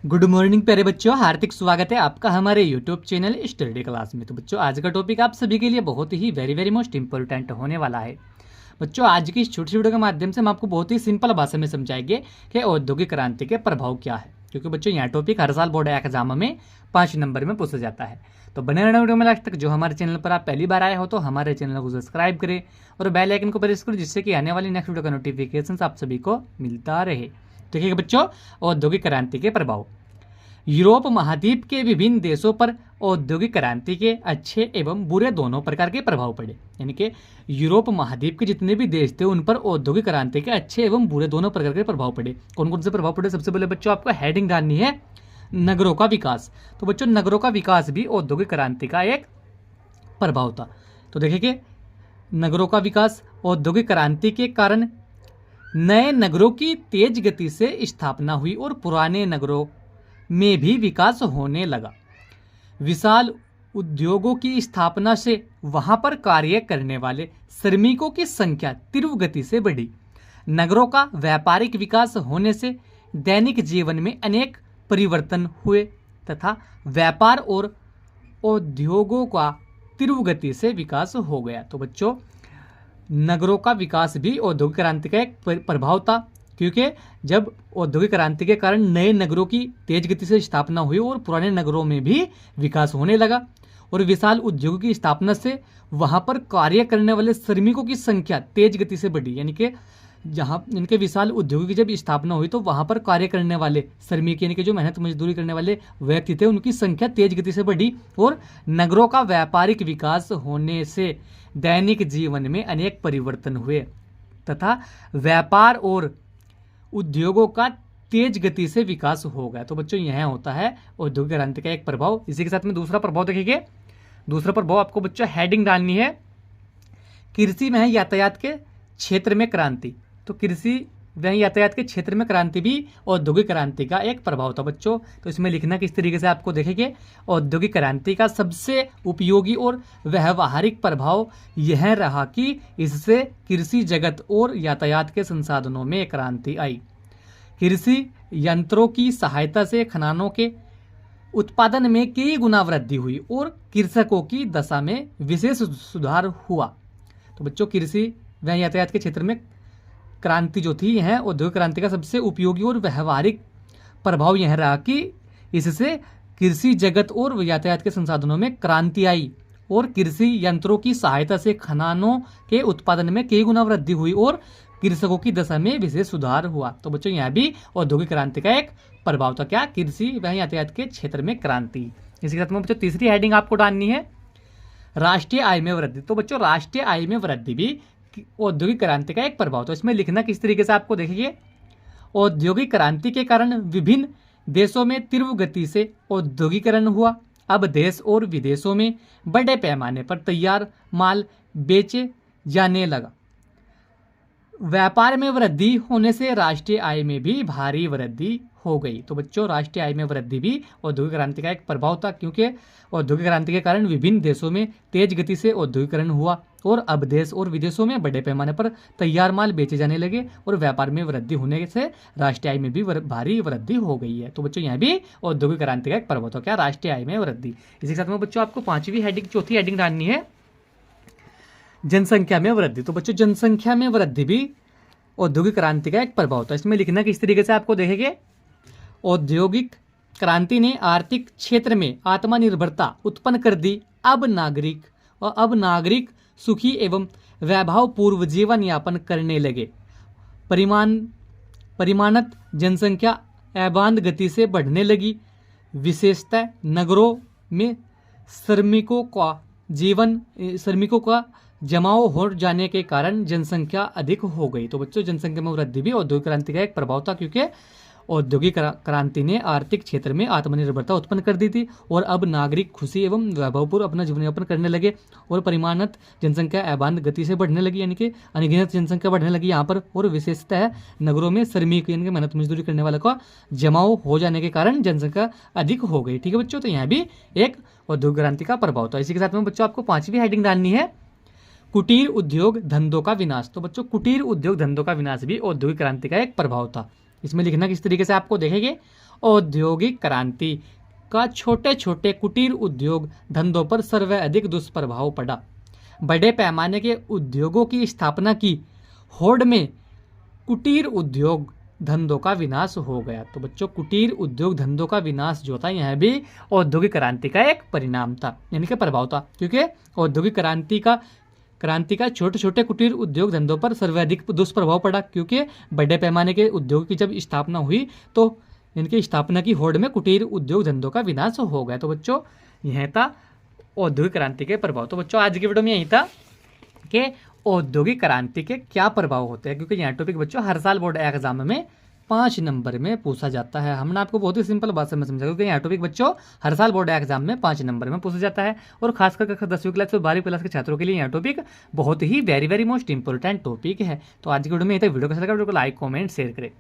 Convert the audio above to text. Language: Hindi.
गुड मॉर्निंग प्यारे बच्चों, हार्दिक स्वागत है आपका हमारे यूट्यूब चैनल स्टडी क्लास में। तो बच्चों, आज का टॉपिक आप सभी के लिए बहुत ही वेरी मोस्ट इंपॉर्टेंट होने वाला है। बच्चों, आज की इस छोटी वीडियो के माध्यम से हम आपको बहुत ही सिंपल भाषा में समझाएंगे कि औद्योगिक क्रांति के प्रभाव क्या है, क्योंकि बच्चों यह टॉपिक हर साल बोर्ड एग्जाम में 5 नंबर में पूछा जाता है। तो बने रहना वीडियो में लास्ट तक। जो हमारे चैनल पर आप पहली बार आए हो तो हमारे चैनल को सब्सक्राइब करें और बेल आइकन को प्रेस करें, जिससे कि आने वाली नेक्स्ट वीडियो का नोटिफिकेशन आप सभी को मिलता रहे। ठीक है बच्चों, औद्योगिक क्रांति के प्रभाव। यूरोप महाद्वीप के विभिन्न देशों पर औद्योगिक क्रांति के अच्छे एवं बुरे दोनों प्रकार के प्रभाव पड़े। यानी कि यूरोप महाद्वीप के जितने भी देश थे उन पर औद्योगिक क्रांति के अच्छे एवं बुरे दोनों प्रकार के प्रभाव पड़े। कौन कौन से प्रभाव पड़े? सबसे पहले बच्चों आपको हेडिंग डालनी है नगरों का विकास। तो बच्चों, नगरों का विकास भी औद्योगिक क्रांति का एक प्रभाव था। तो देखिए कि नगरों का विकास, औद्योगिक क्रांति के कारण नए नगरों की तेज गति से स्थापना हुई और पुराने नगरों में भी विकास होने लगा। विशाल उद्योगों की स्थापना से वहां पर कार्य करने वाले श्रमिकों की संख्या तीव्र गति से बढ़ी। नगरों का व्यापारिक विकास होने से दैनिक जीवन में अनेक परिवर्तन हुए तथा व्यापार और उद्योगों का तीव्र गति से विकास हो गया। तो बच्चों, नगरों का विकास भी औद्योगिक क्रांति का एक प्रभाव था, क्योंकि जब औद्योगिक क्रांति के कारण नए नगरों की तेज गति से स्थापना हुई और पुराने नगरों में भी विकास होने लगा और विशाल उद्योगों की स्थापना से वहां पर कार्य करने वाले श्रमिकों की संख्या तेज गति से बढ़ी। यानी कि जहां इनके विशाल उद्योगों की जब स्थापना हुई तो वहां पर कार्य करने वाले श्रमिक, यानी कि जो मेहनत मजदूरी करने वाले व्यक्ति थे, उनकी संख्या तेज गति से बढ़ी और नगरों का व्यापारिक विकास होने से दैनिक जीवन में अनेक परिवर्तन हुए तथा व्यापार और उद्योगों का तेज गति से विकास हो गया। तो बच्चों, यह होता है औद्योगिक क्रांति का एक प्रभाव। इसी के साथ में दूसरा प्रभाव देखिए। दूसरा प्रभाव आपको बच्चों हेडिंग डालनी है कृषि में यातायात के क्षेत्र में क्रांति। तो कृषि व यातायात के क्षेत्र में क्रांति भी औद्योगिक क्रांति का एक प्रभाव था बच्चों। तो इसमें लिखना किस तरीके से आपको देखेंगे। औद्योगिक क्रांति का सबसे उपयोगी और व्यवहारिक प्रभाव यह रहा कि इससे कृषि जगत और यातायात के संसाधनों में क्रांति आई। कृषि यंत्रों की सहायता से खननों के उत्पादन में कई गुना वृद्धि हुई और कृषकों की दशा में विशेष सुधार हुआ। तो बच्चों, कृषि व यातायात के क्षेत्र में क्रांति जो थी, यह औद्योगिक क्रांति का सबसे उपयोगी और व्यवहारिक प्रभाव यह रहा कि इससे कृषि जगत और यातायात के संसाधनों में क्रांति आई और कृषि यंत्रों की सहायता से खननों के उत्पादन में कई गुना वृद्धि हुई और कृषकों की दशा में विशेष सुधार हुआ। तो बच्चों, यह भी औद्योगिक क्रांति का एक प्रभाव था। क्या? कृषि व यातायात के क्षेत्र में क्रांति। इसी के साथ में बच्चों तीसरी हेडिंग आपको डालनी है राष्ट्रीय आय में वृद्धि। तो बच्चों, राष्ट्रीय आय में वृद्धि भी औद्योगिक क्रांति का एक प्रभाव। तो इसमें लिखना किस तरीके से आपको देखिए। औद्योगिक क्रांति के कारण विभिन्न देशों में तीव्र गति से औद्योगिकरण हुआ। अब देश और विदेशों में बड़े पैमाने पर तैयार माल बेचे जाने लगा। व्यापार में वृद्धि होने से राष्ट्रीय आय में भी भारी वृद्धि हो गई। तो बच्चों, राष्ट्रीय आय में वृद्धि भी औद्योगिक क्रांति का एक प्रभाव था, क्योंकि औद्योगिक क्रांति के कारण विभिन्न देशों में तेज गति से औद्योगिकरण हुआ और अब देश और विदेशों में बड़े पैमाने पर तैयार माल बेचे जाने लगे और व्यापार में वृद्धि होने से राष्ट्रीय आय में भी भारी वृद्धि हो गई है। तो बच्चों, यहाँ भी औद्योगिक क्रांति का एक प्रभाव था। क्या? राष्ट्रीय आय में वृद्धि। इसी के साथ में बच्चों आपको चौथी हेडिंग डालनी है जनसंख्या में वृद्धि। तो बच्चों, जनसंख्या में वृद्धि भी औद्योगिक क्रांति का एक प्रभाव था। इसमें लिखना किस तरीके से आपको देखेंगे। औद्योगिक क्रांति ने आर्थिक क्षेत्र में आत्मनिर्भरता उत्पन्न कर दी। अब नागरिक सुखी एवं वैभवपूर्व जीवन यापन करने लगे। परिमाणत जनसंख्या अबाध गति से बढ़ने लगी। विशेषतः नगरों में श्रमिकों का जमाव हो जाने के कारण जनसंख्या अधिक हो गई। तो बच्चों, जनसंख्या में वृद्धि भी औद्योगिक क्रांति का एक प्रभाव था, क्योंकि औद्योगिक क्रांति ने आर्थिक क्षेत्र में आत्मनिर्भरता उत्पन्न कर दी थी और अब नागरिक खुशी एवं वैभवपूर्ण अपना जीवन यापन करने लगे और परिमाणत जनसंख्या अबाध गति से बढ़ने लगी, यानी कि अनगिनत जनसंख्या बढ़ने लगी यहाँ पर। और विशेषतः नगरों में श्रमिक यानी कि मेहनत मजदूरी करने वालों का जमाव हो जाने के कारण जनसंख्या अधिक हो गई। ठीक है बच्चों, तो यहाँ भी एक औद्योगिक क्रांति का प्रभाव था। इसी के साथ में बच्चों आपको 5वीं हेडिंग डालनी है कुटीर उद्योग धंधों का विनाश। तो बच्चों, कुटीर उद्योग धंधों का विनाश भी औद्योगिक क्रांति का एक प्रभाव था। इसमें लिखना किस तरीके से आपको देखेंगे, औद्योगिक क्रांति का छोटे छोटे कुटीर उद्योग धंधों पर सर्वाधिक दुष्प्रभाव पड़ा। बड़े पैमाने के उद्योगों की स्थापना की होड़ में कुटीर उद्योग धंधों का विनाश हो गया। तो बच्चों कुटीर उद्योग धंधों का विनाश जो था यह भी औद्योगिक क्रांति का एक परिणाम था, यानी कि प्रभाव था, क्योंकि औद्योगिक क्रांति का छोटे छोटे कुटीर उद्योग धंधों पर सर्वाधिक दुष्प्रभाव पड़ा, क्योंकि बड़े पैमाने के उद्योग की जब स्थापना हुई तो इनकी स्थापना की होड़ में कुटीर उद्योग धंधों का विनाश हो गया। तो बच्चों यह था औद्योगिक क्रांति के प्रभाव। तो बच्चों आज की वीडियो में यही था कि औद्योगिक क्रांति के क्या प्रभाव होते हैं, क्योंकि यह टॉपिक बच्चों हर साल बोर्ड एग्जाम में 5 नंबर में पूछा जाता है। हमने आपको बहुत ही सिंपल भाषा में समझा, क्योंकि यह टॉपिक बच्चों हर साल बोर्ड एग्जाम में 5 नंबर में पूछा जाता है, और खासकर 10वीं क्लास और 12वीं क्लास के छात्रों के लिए यह टॉपिक बहुत ही वेरी मोस्ट इंपॉर्टेंट टॉपिक है। तो आज की वीडियो में वीडियो को लाइक कमेंट शेयर करें।